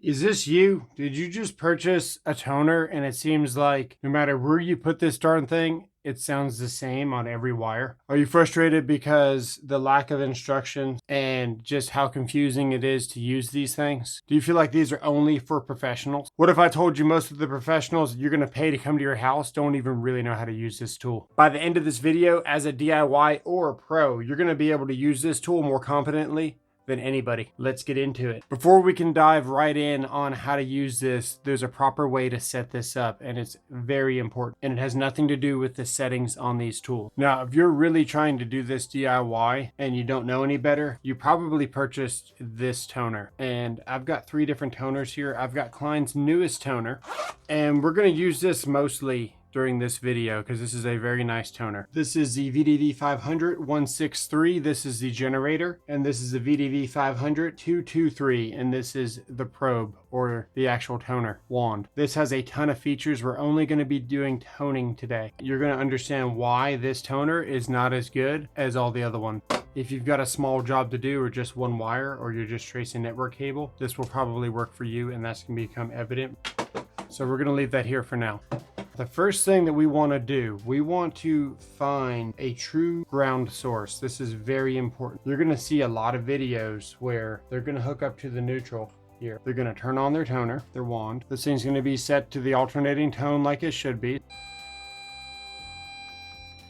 Is this you? Did you just purchase a toner and it seems like no matter where you put this darn thing, it sounds the same on every wire? Are you frustrated because the lack of instruction and just how confusing it is to use these things? Do you feel like these are only for professionals? What if I told you most of the professionals you're going to pay to come to your house don't even really know how to use this tool? By the end of this video, as a DIY or a pro, you're going to be able to use this tool more competently than anybody. Let's get into it. Before we can dive right in on how to use this, there's a proper way to set this up, and it's very important, and it has nothing to do with the settings on these tools. Now, if you're really trying to do this DIY and you don't know any better, you probably purchased this toner, and I've got 3 different toners here. I've got Klein's newest toner, and we're going to use this mostly during this video because this is a very nice toner. This is the VDV 500 163. This is the generator, and this is the VDV 500 223, and this is the probe or the actual toner wand. This has a ton of features. We're only going to be doing toning today. You're going to understand why this toner is not as good as all the other ones. If you've got a small job to do or just one wire, or you're just tracing network cable, this will probably work for you, and that's going to become evident. So we're going to leave that here for now. The first thing that we want to do, we want to find a true ground source. This is very important. You're going to see a lot of videos where they're going to hook up to the neutral here. They're going to turn on their toner, their wand. This thing's going to be set to the alternating tone like it should be.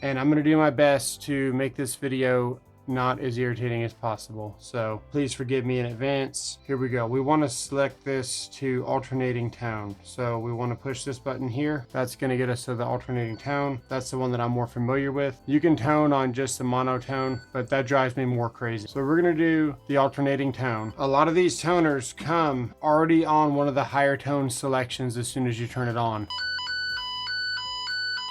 And I'm going to do my best to make this video not as irritating as possible, so please forgive me in advance. Here we go. We want to select this to alternating tone, so we want to push this button here. That's going to get us to the alternating tone. That's the one that I'm more familiar with. You can tone on just the monotone, but that drives me more crazy. So we're going to do the alternating tone. A lot of these toners come already on one of the higher tone selections as soon as you turn it on.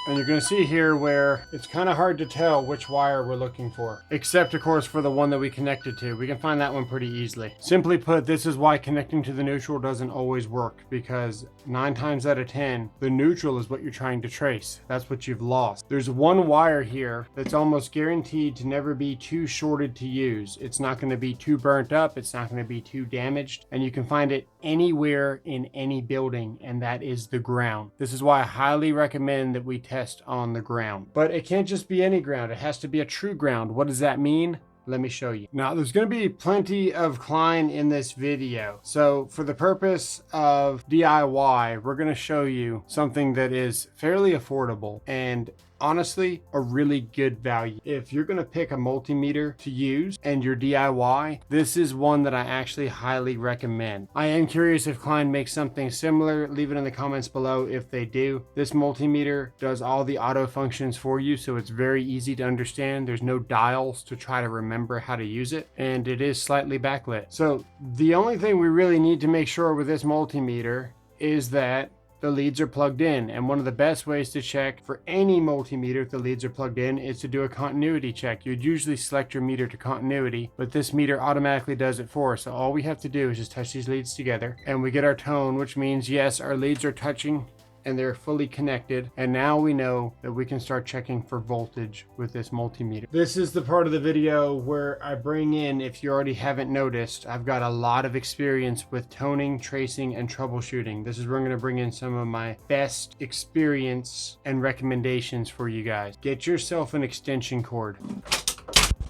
And you're going to see here where it's kind of hard to tell which wire we're looking for, except of course for the one that we connected to. We can find that one pretty easily. Simply put, this is why connecting to the neutral doesn't always work, because 9 times out of 10, the neutral is what you're trying to trace. That's what you've lost. There's one wire here that's almost guaranteed to never be too shorted to use. It's not going to be too burnt up. It's not going to be too damaged. And you can find it anywhere in any building, and that is the ground. This is why I highly recommend that we test on the ground. But it can't just be any ground. It has to be a true ground. What does that mean? Let me show you. Now, there's going to be plenty of Klein in this video. So for the purpose of DIY, we're going to show you something that is fairly affordable and honestly a really good value. If you're going to pick a multimeter to use and your DIY, this is one that I actually highly recommend. I am curious if Klein makes something similar. Leave it in the comments below if they do. This multimeter does all the auto functions for you, so it's very easy to understand. There's no dials to try to remember how to use it, and it is slightly backlit. So the only thing we really need to make sure with this multimeter is that the leads are plugged in, and one of the best ways to check for any multimeter if the leads are plugged in is to do a continuity check. You'd usually select your meter to continuity, but this meter automatically does it for us. So all we have to do is just touch these leads together and we get our tone, which means yes, our leads are touching and they're fully connected, and now we know that we can start checking for voltage with this multimeter. This is the part of the video where I bring in, if you already haven't noticed, I've got a lot of experience with toning, tracing, and troubleshooting. This is where I'm going to bring in some of my best experience and recommendations for you guys. Get yourself an extension cord.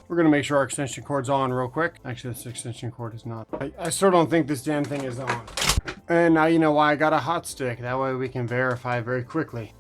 We're going to make sure our extension cord's on real quick. Actually, this extension cord is not. I still don't think this damn thing is on. And now you know why I got a hot stick. That way we can verify very quickly.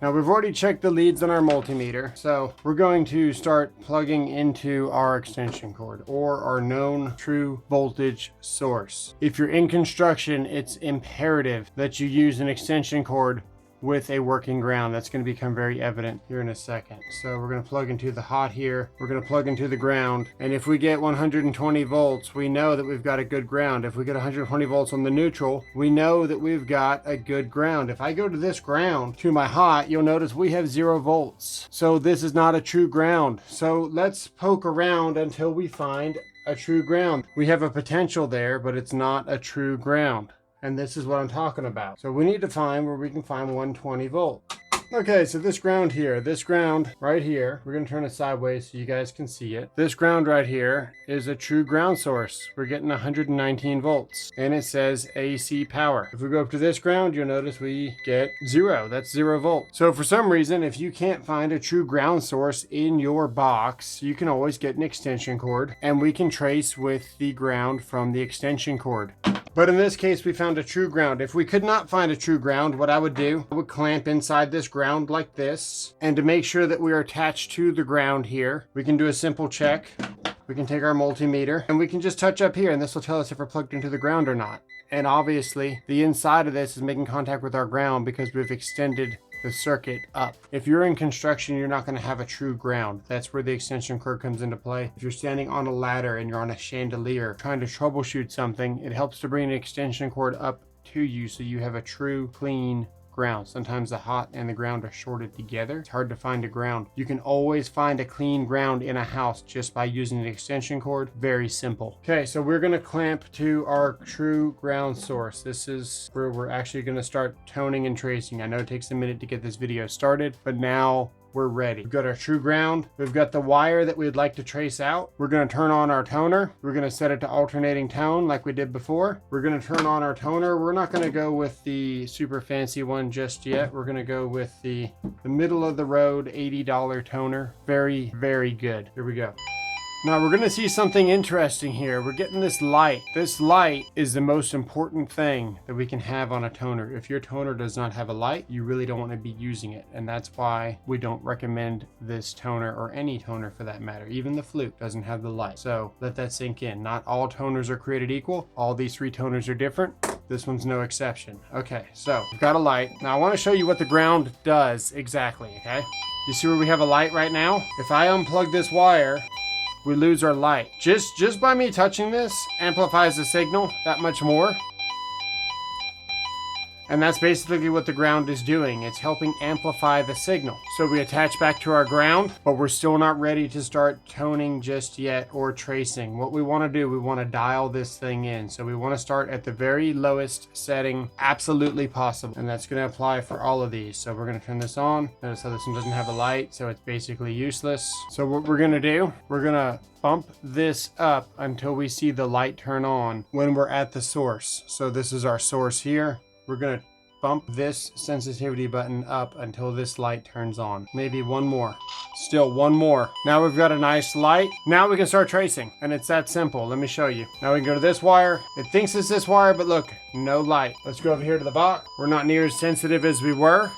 Now we've already checked the leads on our multimeter, so we're going to start plugging into our extension cord or our known true voltage source. If you're in construction, it's imperative that you use an extension cord with a working ground. That's going to become very evident here in a second. So we're going to plug into the hot here. We're going to plug into the ground. And if we get 120 volts, we know that we've got a good ground. If we get 120 volts on the neutral, we know that we've got a good ground. If I go to this ground to my hot, you'll notice we have 0 volts. So this is not a true ground. So let's poke around until we find a true ground. We have a potential there, but it's not a true ground. And this is what I'm talking about. So we need to find where we can find 120 volt. Okay, so this ground here, this ground right here, we're gonna turn it sideways so you guys can see it. This ground right here is a true ground source. We're getting 119 volts and it says AC power. If we go up to this ground, you'll notice we get 0. That's 0 volts. So for some reason, if you can't find a true ground source in your box, you can always get an extension cord and we can trace with the ground from the extension cord. But in this case, we found a true ground. If we could not find a true ground, what I would do, I would clamp inside this ground like this. And to make sure that we are attached to the ground here, we can do a simple check. We can take our multimeter and we can just touch up here and this will tell us if we're plugged into the ground or not. And obviously, the inside of this is making contact with our ground because we've extended the circuit up. If you're in construction, you're not going to have a true ground. That's where the extension cord comes into play. If you're standing on a ladder and you're on a chandelier trying to troubleshoot something, it helps to bring an extension cord up to you so you have a true clean ground. Sometimes the hot and the ground are shorted together. It's hard to find a ground. You can always find a clean ground in a house just by using an extension cord. Very simple. Okay, so we're going to clamp to our true ground source. This is where we're actually going to start toning and tracing. I know it takes a minute to get this video started, but now we're ready. We've got our true ground. We've got the wire that we'd like to trace out. We're going to turn on our toner. We're going to set it to alternating tone like we did before. We're going to turn on our toner. We're not going to go with the super fancy one just yet. We're going to go with the middle of the road $80 toner. Very, very good. Here we go. Now we're going to see something interesting here. We're getting this light. This light is the most important thing that we can have on a toner. If your toner does not have a light, you really don't want to be using it. And that's why we don't recommend this toner or any toner for that matter. Even the Flute doesn't have the light. So let that sink in. Not all toners are created equal. All these 3 toners are different. This one's no exception. Okay, so we've got a light. Now I want to show you what the ground does exactly, okay? You see where we have a light right now? If I unplug this wire, we lose our light. Just by me touching this amplifies the signal that much more. And that's basically what the ground is doing. It's helping amplify the signal. So we attach back to our ground, but we're still not ready to start toning just yet or tracing. What we want to do, we want to dial this thing in. So we want to start at the very lowest setting absolutely possible. And that's going to apply for all of these. So we're going to turn this on. Notice how this one doesn't have a light, so it's basically useless. So what we're going to do, we're going to bump this up until we see the light turn on when we're at the source. So this is our source here. We're going to bump this sensitivity button up until this light turns on. Maybe one more. Still one more. Now we've got a nice light. Now we can start tracing. And it's that simple. Let me show you. Now we can go to this wire. It thinks it's this wire, but look, no light. Let's go over here to the box. We're not near as sensitive as we were.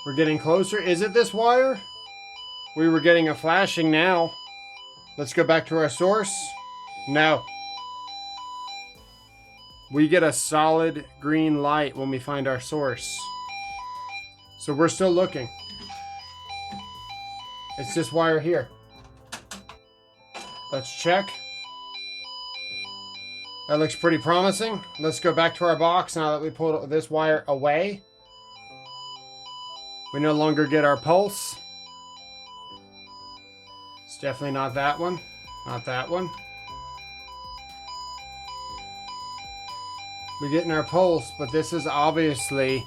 We're getting closer. Is it this wire? We were getting a flashing now. Let's go back to our source. No. We get a solid green light when we find our source. So we're still looking. It's this wire here. Let's check. That looks pretty promising. Let's go back to our box now that we pulled this wire away. We no longer get our pulse. It's definitely not that one. Not that one. We're getting our pulse, but this is obviously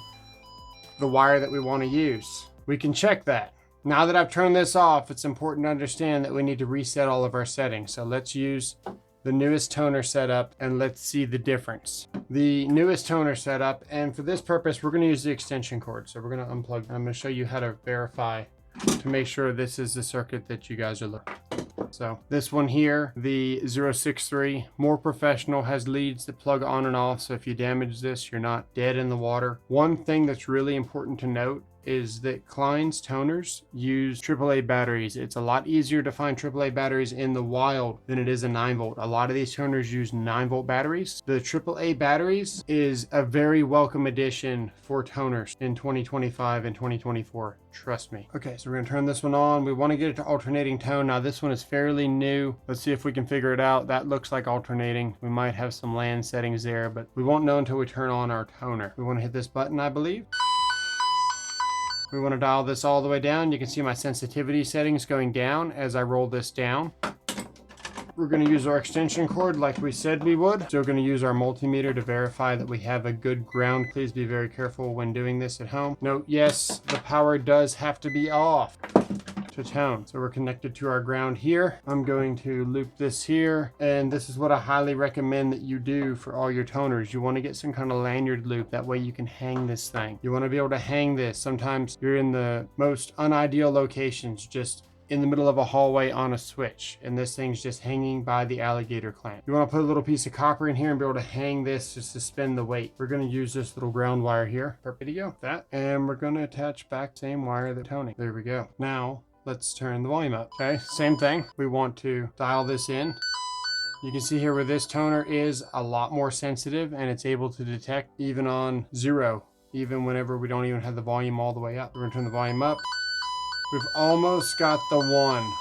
the wire that we want to use. We can check that. Now that I've turned this off, it's important to understand that we need to reset all of our settings. So let's use the newest toner setup and let's see the difference. The newest toner setup, and for this purpose, we're going to use the extension cord. So we're going to unplug. I'm going to show you how to verify to make sure this is the circuit that you guys are looking for. So this one here, the 063, more professional, has leads that plug on and off. So if you damage this, you're not dead in the water. One thing that's really important to note is that Klein's toners use AAA batteries. It's a lot easier to find AAA batteries in the wild than it is a 9-volt. A lot of these toners use 9-volt batteries. The AAA batteries is a very welcome addition for toners in 2025 and 2024. Trust me. Okay, so we're gonna turn this one on. We want to get it to alternating tone. Now this one is fairly new. Let's see if we can figure it out. That looks like alternating. We might have some land settings there, but we won't know until we turn on our toner. We want to hit this button, I believe. We want to dial this all the way down. You can see my sensitivity settings going down as I roll this down. We're going to use our extension cord like we said we would. Still going to use our multimeter to verify that we have a good ground. Please be very careful when doing this at home. Note, yes, the power does have to be off to tone. So we're connected to our ground here. I'm going to loop this here, and this is what I highly recommend that you do for all your toners. You want to get some kind of lanyard loop, that way you can hang this thing. You want to be able to hang this. Sometimes you're in the most unideal locations, just in the middle of a hallway on a switch, and this thing's just hanging by the alligator clamp. You want to put a little piece of copper in here and be able to hang this to suspend the weight. We're going to use this little ground wire here. Perfect to go. That, and we're going to attach back same wire that toning. There we go. Now let's turn the volume up. Okay, same thing. We want to dial this in. You can see here where this toner is a lot more sensitive, and it's able to detect even on 0, even whenever we don't even have the volume all the way up. We're gonna turn the volume up. We've almost got the 1.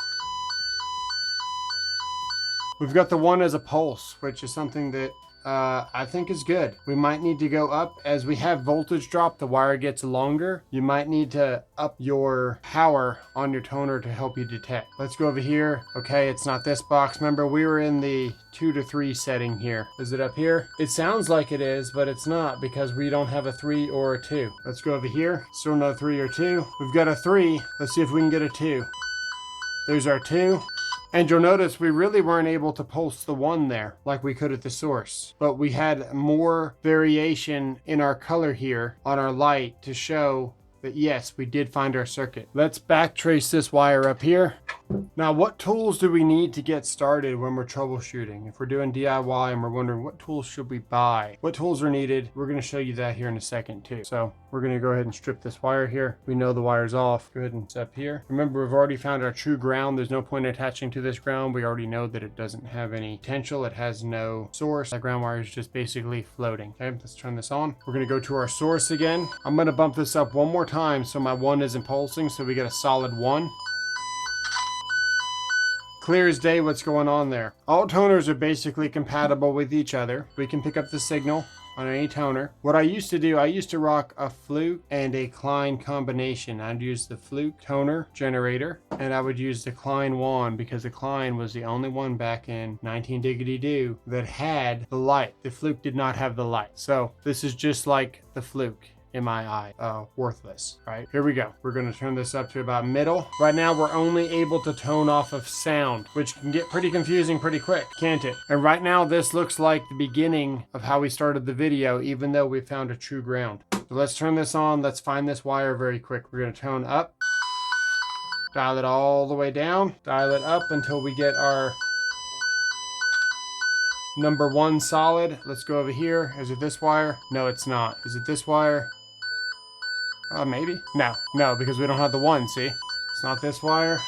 We've got the 1 as a pulse, which is something that I think is good. We might need to go up as we have voltage drop. The wire gets longer. You might need to up your power on your toner to help you detect. Let's go over here. Okay, it's not this box. Remember, we were in the 2 to 3 setting here. Is it up here? It sounds like it is, but it's not, because we don't have a 3 or a 2. Let's go over here. Still no 3 or 2. We've got a 3. Let's see if we can get a 2. There's our 2. And you'll notice we really weren't able to pulse the 1 there like we could at the source, but we had more variation in our color here on our light to show that yes, we did find our circuit. Let's backtrace this wire up here. Now, what tools do we need to get started when we're troubleshooting? If we're doing DIY and we're wondering what tools should we buy, what tools are needed, we're going to show you that here in a second too. So we're going to go ahead and strip this wire here. We know the wire's off. Go ahead and set up here. Remember, we've already found our true ground. There's no point attaching to this ground. We already know that it doesn't have any potential. It has no source. That ground wire is just basically floating. Okay, let's turn this on. We're going to go to our source again. I'm going to bump this up one more time so my 1 isn't pulsing, so we get a solid 1. Clear as day what's going on there. All toners are basically compatible with each other. We can pick up the signal on any toner. What I used to do, I used to rock a Fluke and a Klein combination. I'd use the Fluke toner generator, and I would use the Klein wand, because the Klein was the only one back in 19-diggity-doo that had the light. The Fluke did not have the light. So this is just like the Fluke. In my eye, worthless. Right, here we go. We're going to turn this up to about middle. Right now we're only able to tone off of sound, which can get pretty confusing pretty quick, can't it? And right now this looks like the beginning of how we started the video, even though we found a true ground. So let's turn this on. Let's find this wire very quick. We're going to tone up, dial it all the way down, dial it up until we get our number 1 solid. Let's go over here. Is it this wire? No, it's not. Is it this wire? Maybe. No, because we don't have the 1, see? It's not this wire.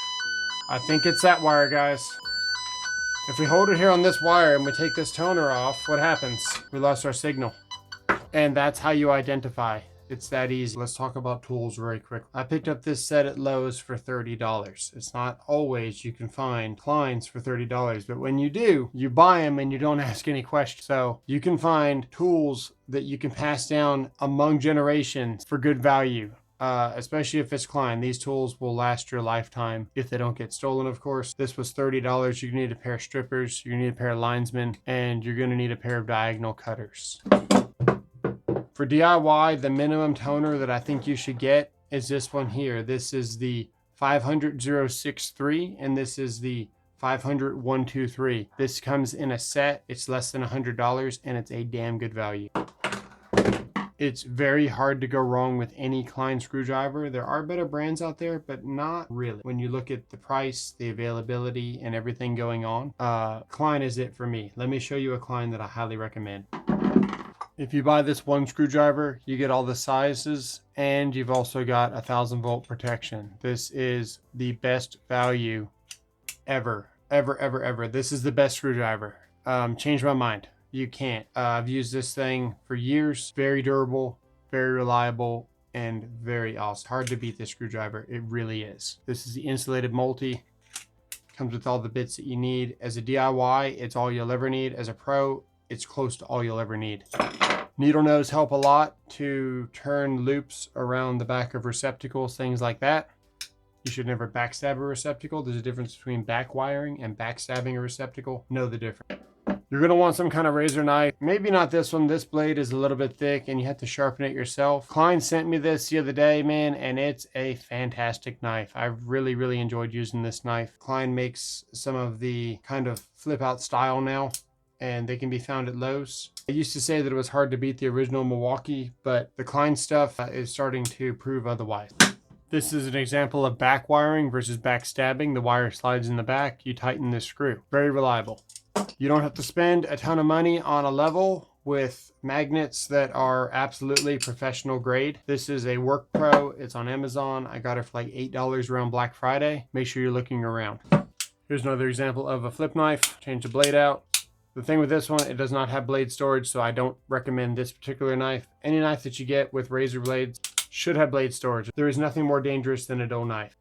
I think it's that wire, guys. If we hold it here on this wire and we take this toner off, what happens? We lost our signal. And that's how you identify. It's that easy. Let's talk about tools very quick. I picked up this set at Lowe's for $30. It's not always you can find Kleins for $30, but when you do, you buy them and you don't ask any questions. So you can find tools that you can pass down among generations for good value. Especially if it's Klein. These tools will last your lifetime if they don't get stolen, of course. This was $30. You're gonna need a pair of strippers, you're gonna need a pair of linesmen, and you're gonna need a pair of diagonal cutters. For DIY, the minimum toner that I think you should get is this one here. This is the 500-063, and this is the 500-123. This comes in a set. It's less than $100, and it's a damn good value. It's very hard to go wrong with any Klein screwdriver. There are better brands out there, but not really. When you look at the price, the availability, and everything going on, Klein is it for me. Let me show you a Klein that I highly recommend. If you buy this 1 screwdriver, you get all the sizes, and you've also got 1,000-volt protection. This is the best value ever. This is the best screwdriver. Change my mind. You can't. I've used this thing for years. Very durable, very reliable, and very awesome. Hard to beat this screwdriver. It really is. This is the insulated multi. Comes with all the bits that you need. As a DIY, it's all you'll ever need. As a pro, it's close to all you'll ever need. Needle nose help a lot to turn loops around the back of receptacles, things like that. You should never backstab a receptacle. There's a difference between back wiring and backstabbing a receptacle. Know the difference. You're going to want some kind of razor knife. Maybe not this one. This blade is a little bit thick and you have to sharpen it yourself. Klein sent me this the other day, man, and it's a fantastic knife. I really, really enjoyed using this knife. Klein makes some of the kind of flip out style now, and they can be found at Lowe's. I used to say that it was hard to beat the original Milwaukee, but the Klein stuff is starting to prove otherwise. This is an example of back wiring versus backstabbing. The wire slides in the back. You tighten this screw. Very reliable. You don't have to spend a ton of money on a level with magnets that are absolutely professional grade. This is a Work Pro. It's on Amazon. I got it for like $8 around Black Friday. Make sure you're looking around. Here's another example of a flip knife. Change the blade out. The thing with this one, it does not have blade storage, so I don't recommend this particular knife. Any knife that you get with razor blades should have blade storage. There is nothing more dangerous than a dull knife.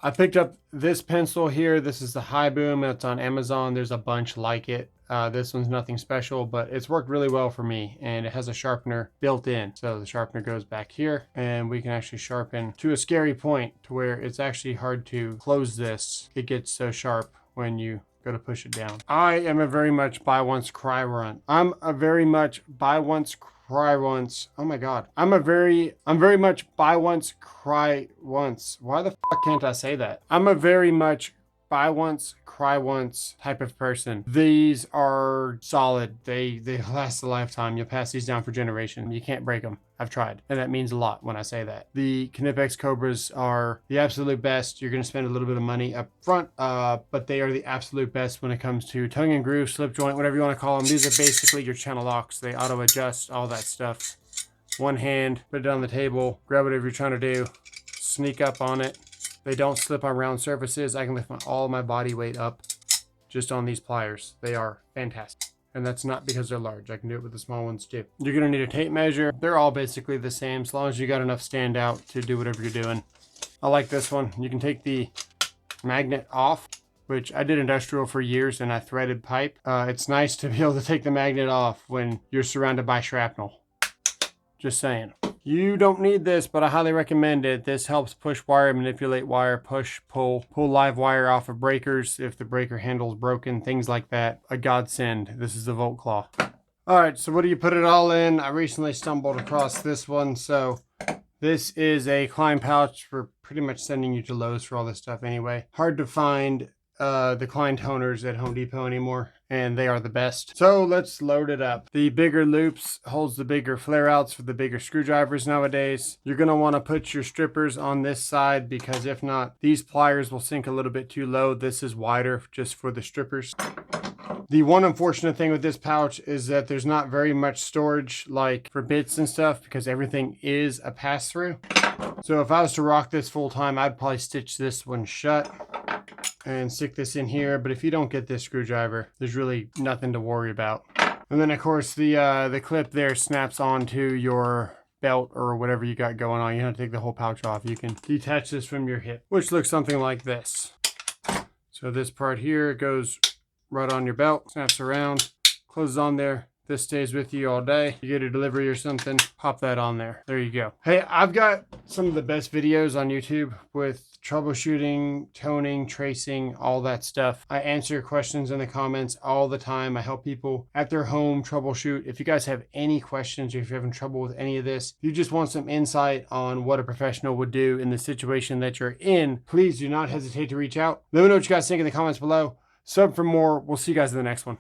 I picked up this pencil here. This is the High Boom. It's on Amazon. There's a bunch like it. This one's nothing special, but it's worked really well for me, and it has a sharpener built in. So the sharpener goes back here, and we can actually sharpen to a scary point to where it's actually hard to close this. It gets so sharp when you go to push it down. I am a very much buy once, cry once. I'm a very much buy once, cry once. Oh my God. I'm very much buy once, cry once. Why the fuck can't I say that? I'm a very much buy once, cry once type of person. These are solid. They last a lifetime. You'll pass these down for generations. You can't break them. I've tried, and that means a lot when I say that. The Knipex Cobras are the absolute best. You're going to spend a little bit of money up front, but they are the absolute best when it comes to tongue and groove, slip joint, whatever you want to call them. These are basically your channel locks. They auto adjust, all that stuff. One hand, put it on the table, grab whatever you're trying to do, sneak up on it. They don't slip on round surfaces. I can lift all my body weight up just on these pliers. They are fantastic. And that's not because they're large. I can do it with the small ones too. You're gonna need a tape measure. They're all basically the same as long as you got enough stand out to do whatever you're doing. I like this one. You can take the magnet off, which I did industrial for years and I threaded pipe. It's nice to be able to take the magnet off when you're surrounded by shrapnel. Just saying. You don't need this, but I highly recommend it. This helps push wire, manipulate wire, push, pull live wire off of breakers if the breaker handle's broken, things like that. A godsend. This is the Volt Claw. All right, so what do you put it all in? I recently stumbled across this one. So this is a Klein pouch. We're pretty much sending you to Lowe's for all this stuff anyway. Hard to find the Klein toners at Home Depot anymore, and they are the best. So let's load it up. The bigger loops holds the bigger flare outs for the bigger screwdrivers nowadays. You're going to want to put your strippers on this side because if not, these pliers will sink a little bit too low. This is wider just for the strippers. The one unfortunate thing with this pouch is that there's not very much storage like for bits and stuff because everything is a pass-through. So if I was to rock this full time, I'd probably stitch this one shut and stick this in here. But if you don't get this screwdriver, there's really nothing to worry about. And then of course the clip there snaps onto your belt or whatever you got going on. You don't have to take the whole pouch off. You can detach this from your hip, which looks something like this. So this part here goes right on your belt, snaps around, closes on there. This stays with you all day. You get a delivery or something, pop that on there. There you go. Hey, I've got some of the best videos on YouTube with troubleshooting, toning, tracing, all that stuff. I answer your questions in the comments all the time. I help people at their home troubleshoot. If you guys have any questions or if you're having trouble with any of this, if you just want some insight on what a professional would do in the situation that you're in, please do not hesitate to reach out. Let me know what you guys think in the comments below. Sub for more. We'll see you guys in the next one.